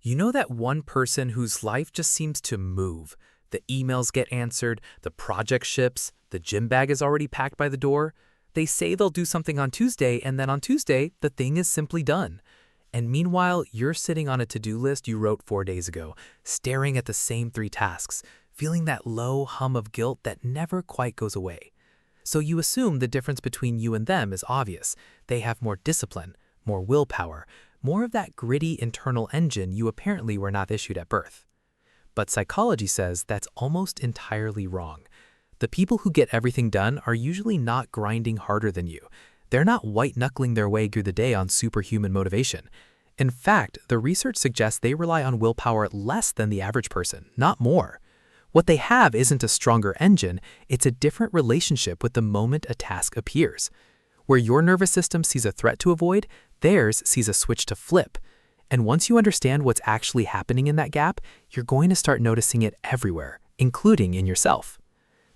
You know that one person whose life just seems to move? The emails get answered, the project ships, the gym bag is already packed by the door. They say they'll do something on Tuesday, and then on Tuesday, the thing is simply done. And meanwhile, you're sitting on a to-do list you wrote 4 days ago, staring at the same 3 tasks, feeling that low hum of guilt that never quite goes away. So you assume the difference between you and them is obvious. They have more discipline, more willpower, more of that gritty internal engine you apparently were not issued at birth. But psychology says that's almost entirely wrong. The people who get everything done are usually not grinding harder than you. They're not white-knuckling their way through the day on superhuman motivation. In fact, the research suggests they rely on willpower less than the average person, not more. What they have isn't a stronger engine, it's a different relationship with the moment a task appears. Where your nervous system sees a threat to avoid, theirs sees a switch to flip. And once you understand what's actually happening in that gap, you're going to start noticing it everywhere, including in yourself.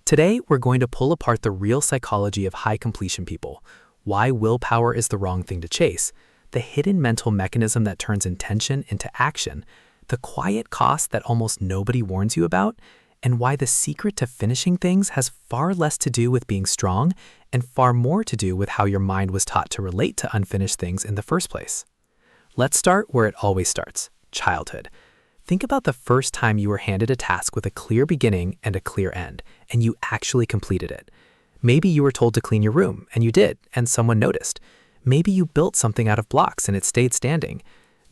Today, we're going to pull apart the real psychology of high completion people, why willpower is the wrong thing to chase, the hidden mental mechanism that turns intention into action, the quiet cost that almost nobody warns you about, and why the secret to finishing things has far less to do with being strong and far more to do with how your mind was taught to relate to unfinished things in the first place. Let's start where it always starts, childhood. Think about the first time you were handed a task with a clear beginning and a clear end, and you actually completed it. Maybe you were told to clean your room, and you did, and someone noticed. Maybe you built something out of blocks and it stayed standing.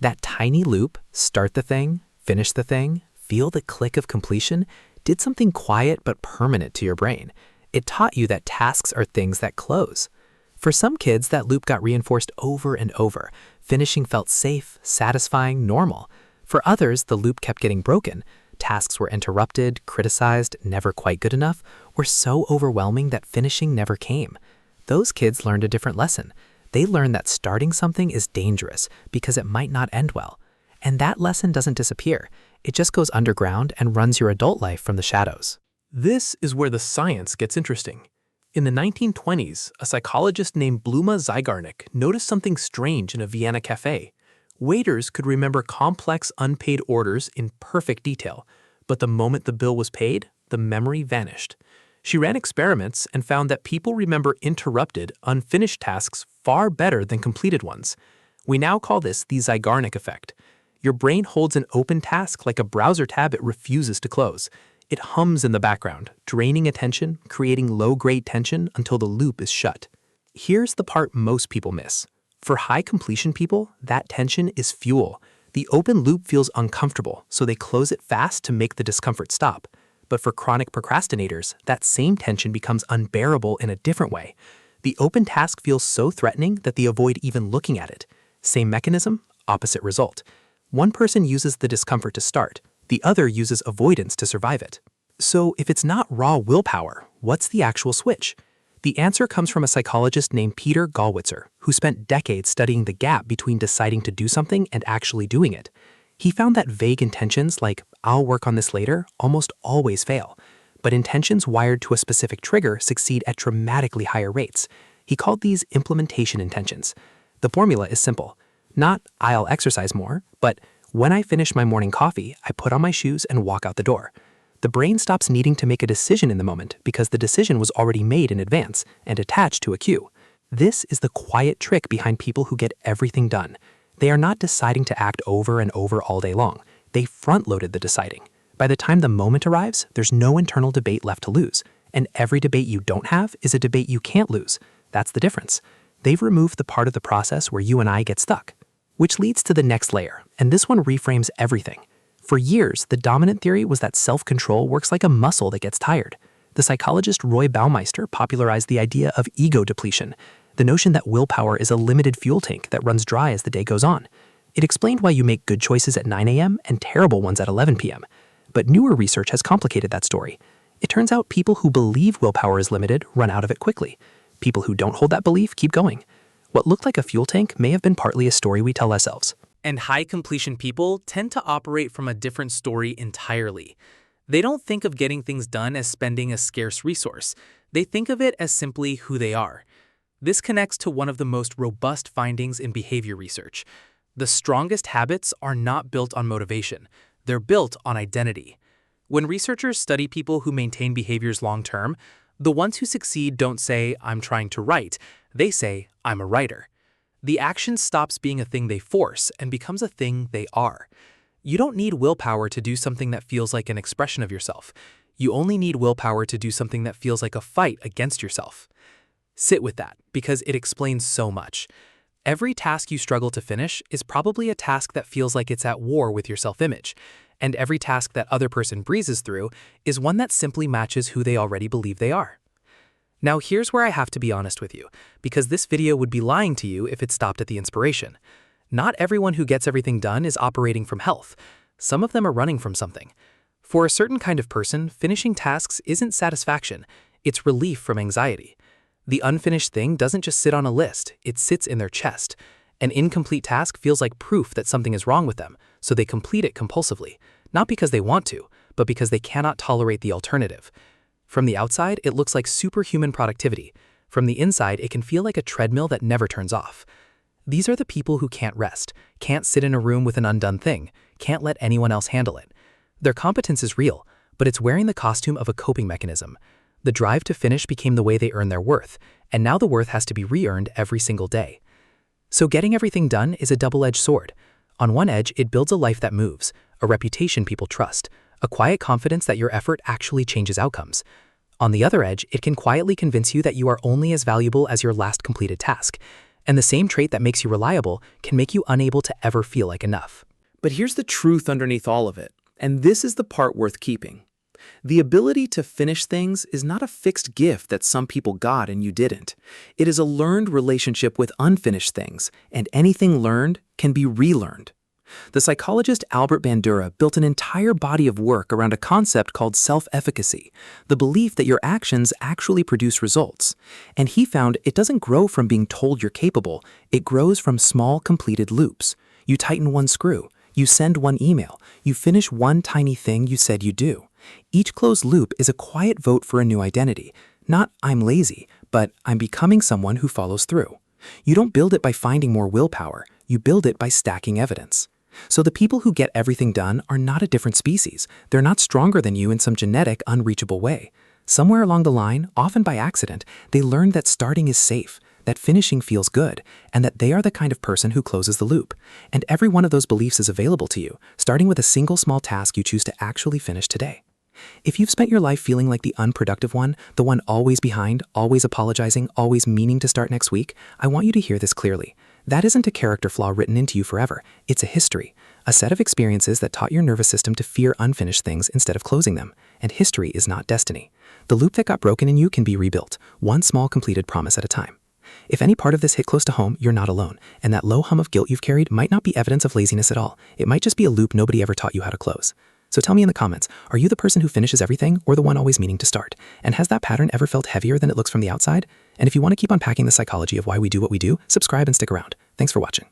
That tiny loop, start the thing, finish the thing, feel the click of completion, did something quiet but permanent to your brain. It taught you that tasks are things that close. For some kids, that loop got reinforced over and over. Finishing felt safe, satisfying, normal. For others, the loop kept getting broken. Tasks were interrupted, criticized, never quite good enough, or so overwhelming that finishing never came. Those kids learned a different lesson. They learned that starting something is dangerous because it might not end well. And that lesson doesn't disappear. It just goes underground and runs your adult life from the shadows. This is where the science gets interesting. In the 1920s, a psychologist named Bluma Zeigarnik noticed something strange in a Vienna cafe. Waiters could remember complex unpaid orders in perfect detail, but the moment the bill was paid, the memory vanished. She ran experiments and found that people remember interrupted, unfinished tasks far better than completed ones. We now call this the Zeigarnik Effect. Your brain holds an open task like a browser tab it refuses to close. It hums in the background, draining attention, creating low-grade tension until the loop is shut. Here's the part most people miss. For high completion people, that tension is fuel. The open loop feels uncomfortable, so they close it fast to make the discomfort stop. But for chronic procrastinators, that same tension becomes unbearable in a different way. The open task feels so threatening that they avoid even looking at it. Same mechanism, opposite result. One person uses the discomfort to start, the other uses avoidance to survive it. So if it's not raw willpower, what's the actual switch? The answer comes from a psychologist named Peter Gallwitzer, who spent decades studying the gap between deciding to do something and actually doing it. He found that vague intentions like, "I'll work on this later," almost always fail. But intentions wired to a specific trigger succeed at dramatically higher rates. He called these implementation intentions. The formula is simple. Not, "I'll exercise more," but "when I finish my morning coffee, I put on my shoes and walk out the door." The brain stops needing to make a decision in the moment because the decision was already made in advance and attached to a cue. This is the quiet trick behind people who get everything done. They are not deciding to act over and over all day long. They front-loaded the deciding. By the time the moment arrives, there's no internal debate left to lose. And every debate you don't have is a debate you can't lose. That's the difference. They've removed the part of the process where you and I get stuck. Which leads to the next layer, and this one reframes everything. For years, the dominant theory was that self-control works like a muscle that gets tired. The psychologist Roy Baumeister popularized the idea of ego depletion, the notion that willpower is a limited fuel tank that runs dry as the day goes on. It explained why you make good choices at 9 a.m. and terrible ones at 11 p.m. But newer research has complicated that story. It turns out people who believe willpower is limited run out of it quickly. People who don't hold that belief keep going. What looked like a fuel tank may have been partly a story we tell ourselves. And high completion people tend to operate from a different story entirely. They don't think of getting things done as spending a scarce resource. They think of it as simply who they are. This connects to one of the most robust findings in behavior research. The strongest habits are not built on motivation. They're built on identity. When researchers study people who maintain behaviors long-term, the ones who succeed don't say, "I'm trying to write." They say, "I'm a writer." The action stops being a thing they force and becomes a thing they are. You don't need willpower to do something that feels like an expression of yourself. You only need willpower to do something that feels like a fight against yourself. Sit with that, because it explains so much. Every task you struggle to finish is probably a task that feels like it's at war with your self-image. And every task that other person breezes through is one that simply matches who they already believe they are. Now here's where I have to be honest with you, because this video would be lying to you if it stopped at the inspiration. Not everyone who gets everything done is operating from health. Some of them are running from something. For a certain kind of person, finishing tasks isn't satisfaction, it's relief from anxiety. The unfinished thing doesn't just sit on a list, it sits in their chest. An incomplete task feels like proof that something is wrong with them, so they complete it compulsively, not because they want to, but because they cannot tolerate the alternative. From the outside, it looks like superhuman productivity. From the inside, it can feel like a treadmill that never turns off. These are the people who can't rest, can't sit in a room with an undone thing, can't let anyone else handle it. Their competence is real, but it's wearing the costume of a coping mechanism. The drive to finish became the way they earn their worth, and now the worth has to be re-earned every single day. So getting everything done is a double-edged sword. On one edge, it builds a life that moves, a reputation people trust, a quiet confidence that your effort actually changes outcomes. On the other edge, it can quietly convince you that you are only as valuable as your last completed task. And the same trait that makes you reliable can make you unable to ever feel like enough. But here's the truth underneath all of it, and this is the part worth keeping. The ability to finish things is not a fixed gift that some people got and you didn't. It is a learned relationship with unfinished things, and anything learned can be relearned. The psychologist Albert Bandura built an entire body of work around a concept called self-efficacy, the belief that your actions actually produce results. And he found it doesn't grow from being told you're capable, it grows from small completed loops. You tighten one screw, you send one email, you finish one tiny thing you said you'd do. Each closed loop is a quiet vote for a new identity. Not "I'm lazy," but "I'm becoming someone who follows through." You don't build it by finding more willpower, you build it by stacking evidence. So the people who get everything done are not a different species. They're not stronger than you in some genetic, unreachable way. Somewhere along the line, often by accident, they learned that starting is safe, that finishing feels good, and that they are the kind of person who closes the loop. And every one of those beliefs is available to you, starting with a single small task you choose to actually finish today. If you've spent your life feeling like the unproductive one, the one always behind, always apologizing, always meaning to start next week, I want you to hear this clearly. That isn't a character flaw written into you forever. It's a history, a set of experiences that taught your nervous system to fear unfinished things instead of closing them. And history is not destiny. The loop that got broken in you can be rebuilt, one small completed promise at a time. If any part of this hit close to home, you're not alone, and that low hum of guilt you've carried might not be evidence of laziness at all. It might just be a loop nobody ever taught you how to close. So tell me in the comments, are you the person who finishes everything or the one always meaning to start? And has that pattern ever felt heavier than it looks from the outside? And if you want to keep unpacking the psychology of why we do what we do, subscribe and stick around. Thanks for watching.